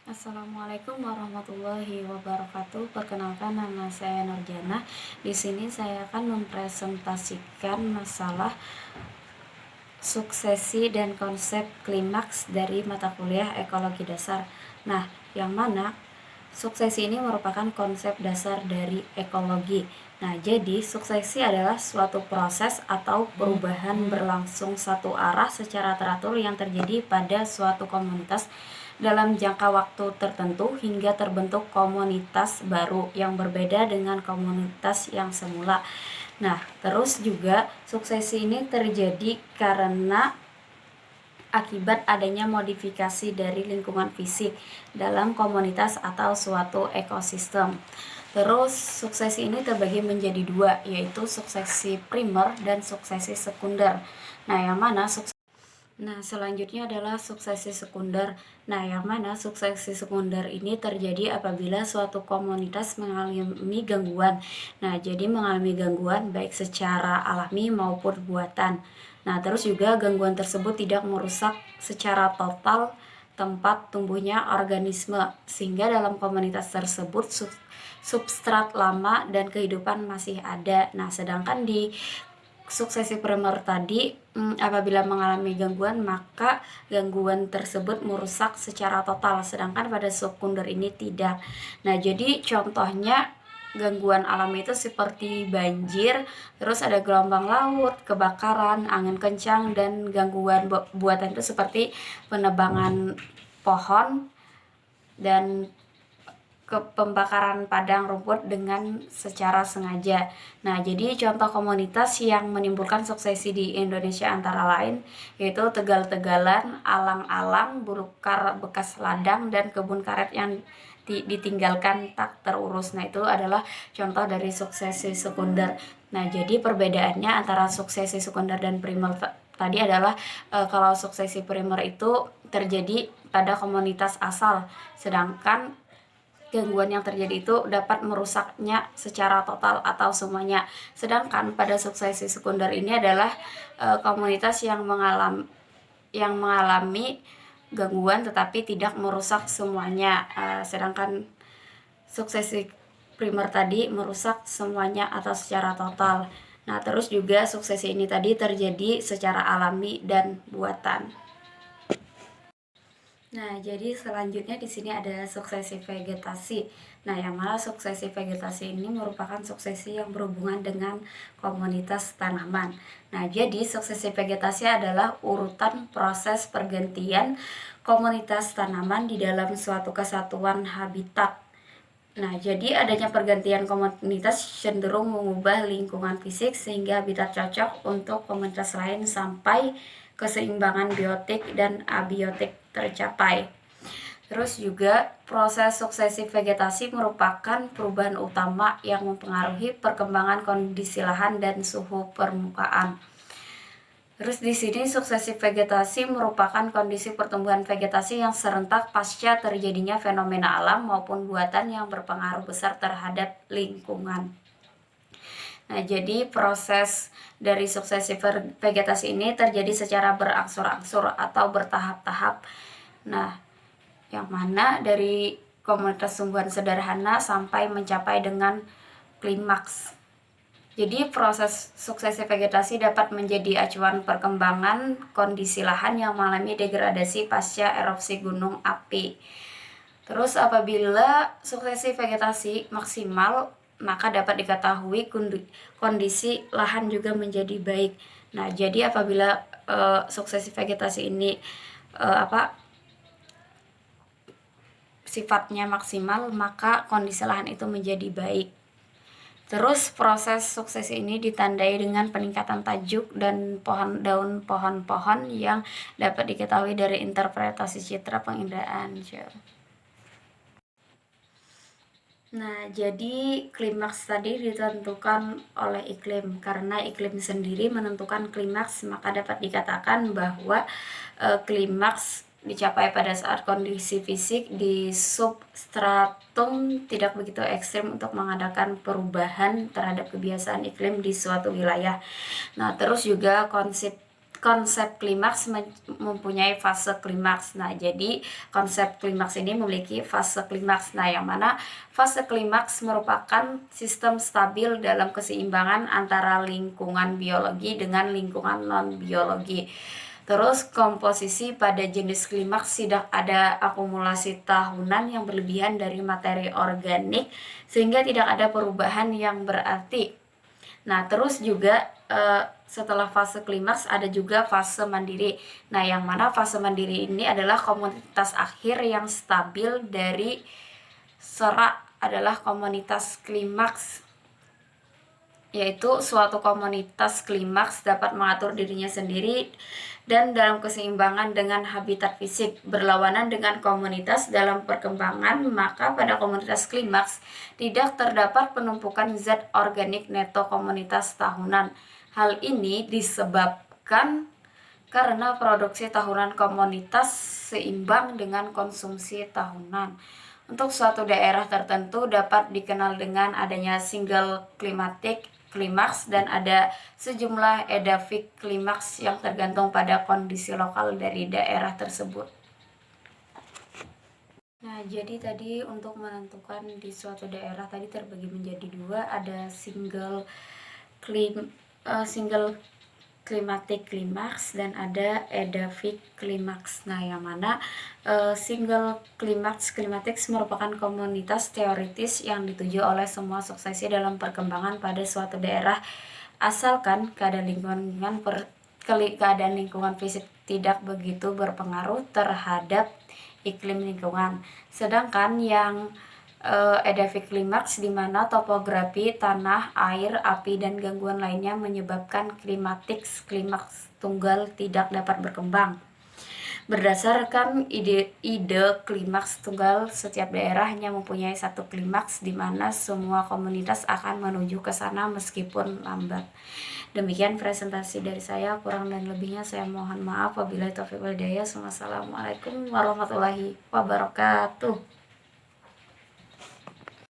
Assalamualaikum warahmatullahi wabarakatuh. Perkenalkan, nama saya Nurjana. Di sini saya akan mempresentasikan masalah suksesi dan konsep klimaks dari mata kuliah Ekologi Dasar. Nah, yang mana suksesi ini merupakan konsep dasar dari ekologi. Nah, jadi suksesi adalah suatu proses atau perubahan berlangsung satu arah secara teratur yang terjadi pada suatu komunitas dalam jangka waktu tertentu hingga terbentuk komunitas baru yang berbeda dengan komunitas yang semula. Nah, terus juga suksesi ini terjadi karena akibat adanya modifikasi dari lingkungan fisik dalam komunitas atau suatu ekosistem. Terus suksesi ini terbagi menjadi dua, yaitu suksesi primer dan suksesi sekunder. Nah, yang mana selanjutnya adalah suksesi sekunder. Nah, yang mana suksesi sekunder ini terjadi apabila suatu komunitas mengalami gangguan. Nah, jadi mengalami gangguan baik secara alami maupun buatan. Nah, terus juga gangguan tersebut tidak merusak secara total tempat tumbuhnya organisme, sehingga dalam komunitas tersebut substrat lama dan kehidupan masih ada. Nah, sedangkan di suksesi primer tadi, apabila mengalami gangguan, maka gangguan tersebut merusak secara total, sedangkan pada sekunder ini tidak. Nah, jadi contohnya gangguan alam itu seperti banjir, terus ada gelombang laut, kebakaran, angin kencang, dan gangguan buatan itu seperti penebangan pohon dan ke pembakaran padang rumput dengan secara sengaja. Nah, jadi contoh komunitas yang menimbulkan suksesi di Indonesia antara lain yaitu Tegal-Tegalan, Alang-alang, Bulukar bekas ladang, dan kebun karet yang ditinggalkan tak terurus. Nah, itu adalah contoh dari suksesi sekunder. Nah, jadi perbedaannya antara suksesi sekunder dan primer tadi adalah kalau suksesi primer itu terjadi pada komunitas asal, sedangkan gangguan yang terjadi itu dapat merusaknya secara total atau semuanya. Sedangkan pada suksesi sekunder ini adalah komunitas yang mengalami gangguan tetapi tidak merusak semuanya. Sedangkan suksesi primer tadi merusak semuanya atau secara total. Nah, terus juga suksesi ini tadi terjadi secara alami dan buatan. Nah, jadi selanjutnya di sini ada suksesi vegetasi. Nah, yang mana suksesi vegetasi ini merupakan suksesi yang berhubungan dengan komunitas tanaman. Nah, jadi suksesi vegetasi adalah urutan proses pergantian komunitas tanaman di dalam suatu kesatuan habitat. Nah, jadi adanya pergantian komunitas cenderung mengubah lingkungan fisik sehingga habitat cocok untuk komunitas lain sampai keseimbangan biotik dan abiotik tercapai. Terus juga proses suksesi vegetasi merupakan perubahan utama yang mempengaruhi perkembangan kondisi lahan dan suhu permukaan. Terus di sini suksesi vegetasi merupakan kondisi pertumbuhan vegetasi yang serentak pasca terjadinya fenomena alam maupun buatan yang berpengaruh besar terhadap lingkungan. Nah, jadi proses dari suksesi vegetasi ini terjadi secara berangsur-angsur atau bertahap-tahap. Nah, yang mana dari komunitas tumbuhan sederhana sampai mencapai dengan klimaks. Jadi proses suksesi vegetasi dapat menjadi acuan perkembangan kondisi lahan yang mengalami degradasi pasca erupsi gunung api. Terus apabila suksesi vegetasi maksimal, maka dapat diketahui kondisi lahan juga menjadi baik. Nah, jadi apabila suksesi vegetasi ini sifatnya maksimal, maka kondisi lahan itu menjadi baik. Terus proses sukses ini ditandai dengan peningkatan tajuk dan daun pohon-pohon yang dapat diketahui dari interpretasi citra pengindaan. Nah, jadi klimaks tadi ditentukan oleh iklim. Karena iklim sendiri menentukan klimaks, maka dapat dikatakan bahwa klimaks dicapai pada saat kondisi fisik di substratum tidak begitu ekstrim untuk mengadakan perubahan terhadap kebiasaan iklim di suatu wilayah. Nah, terus juga konsep klimaks mempunyai fase klimaks. Nah, jadi konsep klimaks ini memiliki fase klimaks. Nah, yang mana fase klimaks merupakan sistem stabil dalam keseimbangan antara lingkungan biologi dengan lingkungan non-biologi. Terus komposisi pada jenis klimaks tidak ada akumulasi tahunan yang berlebihan dari materi organik sehingga tidak ada perubahan yang berarti. Nah, terus juga setelah fase klimaks ada juga fase mandiri. Nah, yang mana fase mandiri ini adalah komunitas akhir yang stabil dari serak adalah komunitas klimaks, yaitu suatu komunitas klimaks dapat mengatur dirinya sendiri dan dalam keseimbangan dengan habitat fisik. Berlawanan dengan komunitas dalam perkembangan, maka pada komunitas klimaks tidak terdapat penumpukan zat organik neto komunitas tahunan. Hal ini disebabkan karena produksi tahunan komunitas seimbang dengan konsumsi tahunan. Untuk suatu daerah tertentu dapat dikenal dengan adanya single climatic klimaks dan ada sejumlah edaphic klimaks yang tergantung pada kondisi lokal dari daerah tersebut. Nah, jadi tadi untuk menentukan di suatu daerah tadi terbagi menjadi dua, ada single climatic klimaks dan ada edaphic klimaks. Nah, yang mana single climatic merupakan komunitas teoritis yang dituju oleh semua suksesi dalam perkembangan pada suatu daerah, asalkan keadaan lingkungan fisik tidak begitu berpengaruh terhadap iklim lingkungan. Sedangkan yang edaphic klimaks di mana topografi, tanah, air, api, dan gangguan lainnya menyebabkan klimaks tunggal tidak dapat berkembang. Berdasarkan ide klimaks tunggal, setiap daerah hanya mempunyai satu klimaks di mana semua komunitas akan menuju ke sana meskipun lambat. Demikian presentasi dari saya, kurang dan lebihnya saya mohon maaf. Wabillahi taufiq wal hidayah. Wassalamualaikum warahmatullahi wabarakatuh.